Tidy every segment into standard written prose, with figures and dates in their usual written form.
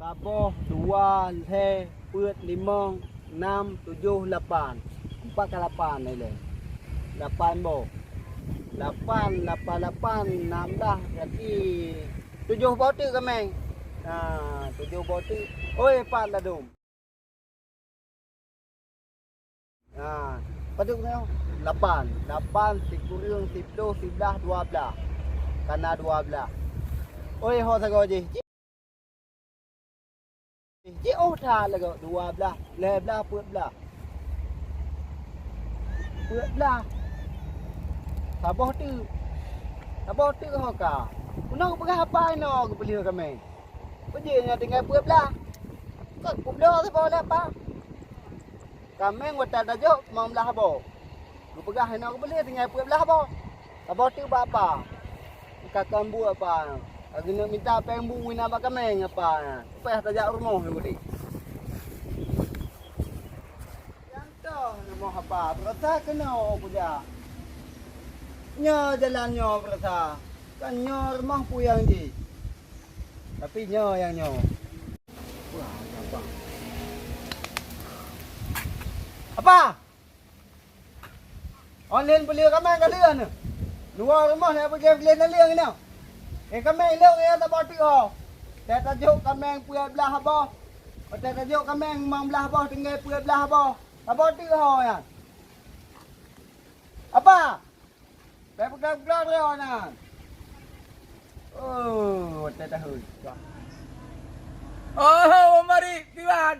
Satu, dua, tiga, empat, lima, enam, tujuh, lapan. 4 ke 8 ni le. 8 bo. 8, 8, 16 berarti 7 botik ke meng? Ha, 7 botik. Oi, 4 dah dum. Ha, paduk ni 8. 8, 10, 10, 11, 12. Kana 12. Oi, ho sago je. Cik oh tha lagu 12, 11, 14. 14. Sabah tu. Sabah tu ho ka. Punak berapa no ke beli kami. Perginya tinggal 14. Kau pula sabah apa? Kami ngota dajuk mau belah apa? Ku pegah no ke beli tinggal 14 apa? Sabah tu apa? Kakak bu apa? Aku nak minta pembu ni apa kami apa? Supaya tajak rumah ni budi. Yang tu nama apa? Berasa kena aku dia. Nya jalannya berasa. Kan nya rumah puyang je. Tapi nya yang nya. Wah, apa? Apa? Online beli kami kalian ni. Luar rumah nak pergi beli naliang ni. Kami elok ya tak batik ho. Tak tajuk kami puya belah apa. Tak tajuk kami memang belah apa tinggal puya belah apa. Tak batik ho ya. Apa? Tak pegang-pegang dia nak. Oh, tak tahu. Oh, mari Tiwan.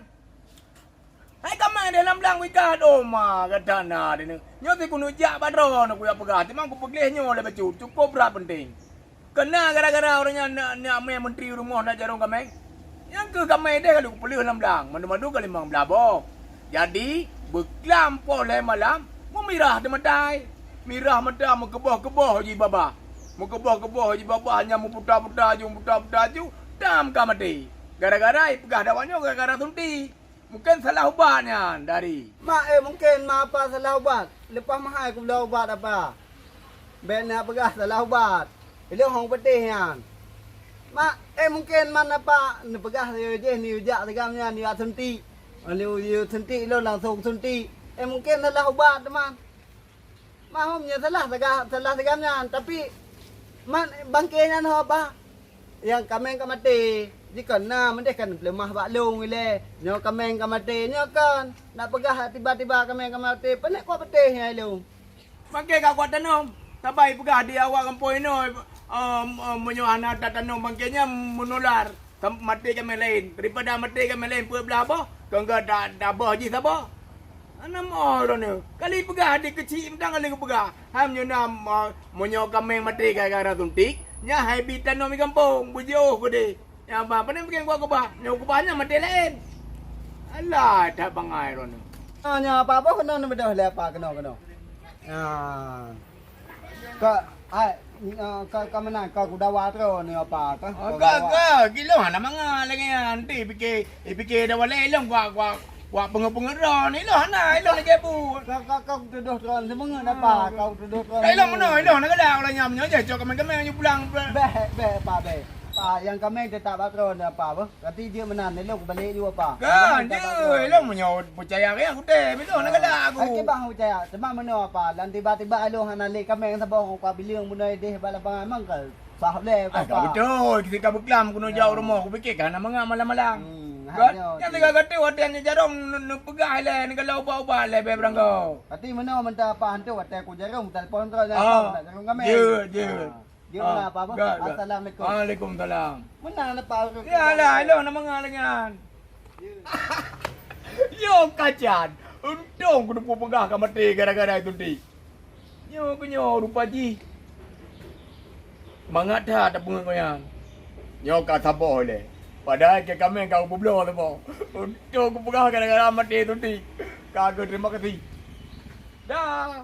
Hai kamang dalam belang wikat oma kadana ni. Nyo ti kuno jak badro nak kuya pegah. Timang ku pegleh nyo le bacu. Cukup berat penting. Kena gara-gara orangnya nak main menteri rumah nak jarong kami. Yang ke kami dia kalau pelih dalam belang. Madu-madu kali memang belabok. Jadi, berkelam poleh malam. Memirah dia medai. Mirah medai mengkebah-kebah haji baba. Mengkebah-kebah haji baba. Hanya memputar-putar ju. Dam ka mati. Gara-gara pegah dakwanya gara-gara tunti. Mungkin salah ubatnya dari. Mak mungkin mak apa salah ubat. Lepas mahal aku belah ubat apa. Ben nak pegah salah ubat. Ilok hong pedih yan. Mak mungkin mana apa ni pegah je ni ujak tegamnya ni sunti. Ni sunti lo langsung sunti. Mungkin salah ubat teman. Mahumnya salah tegamnya tapi man bangkainya no apa? Yang kami mati. Jika na mendekan lemah bak long ile. Nyo kami mati nyo kan nak pegah tiba-tiba kami mati. Penek kuat pedih lo. Bangkai kau kuat tanam. Tabai pegah di awak kampung ini. Menyohana tatanong bangkainya menular mati kami lain daripada mati kami lain pun belah apa kau enggak dah haji siapa anam orang ni kali pegah adik kecil mentang kali pegah ham nyona menyo kami mati gara-gara tuntik nya habitat nomi kampung bujo gede ya apa ni bikin gua kebah nyo kebahnya mati lain alah dah bangai orang ni nya apa-apa kena ni bedah le apa kena kau mana kau kuda watro ni apa kah? Kau kilo hana manga lagi nanti fikir dah wale long gua pengepengeron ni lo hana lo lagi bu. Kau duduk tron semengen apa? Kau duduk tron. Long mana lo nak dah orang nyam nyo je cok kami nyu pulang. Apa yang kami tetap patron apa apa? Nanti dia menan ni lo balik juga apa? Kan je lo menyo percaya ke aku deh betul nak dah aku. Okey bang percaya. Cuma mana apa? Dan tiba-tiba lo hana le kami yang sabong kau bilang benda dia bala bang mang ke. Sahab le apa? Betul, ketika berkelam kuno jauh rumah aku fikir kan menga malam-malam. Kan? Yang tiga kata wadannya jarong pegah le ni kalau ubah-ubah le be berangkau. Tapi mana minta apa hantu wadah aku jarong telefon terus apa jarong kami. Je. Dia mana apa? Assalamualaikum. Waalaikumsalam. Mana apa? Ya lah, lo nama ngalengan. Yo kacan. Untung kudu pegah ka mati gara-gara itu ti. Yo kunyo rupa ji. Mangat dah tak bunga koyang. Yo ka sabar le. Padahal ke kami kau bublo tu po. Untung ku pegah gara-gara mati itu ti. Kagak terima kasih. Dah.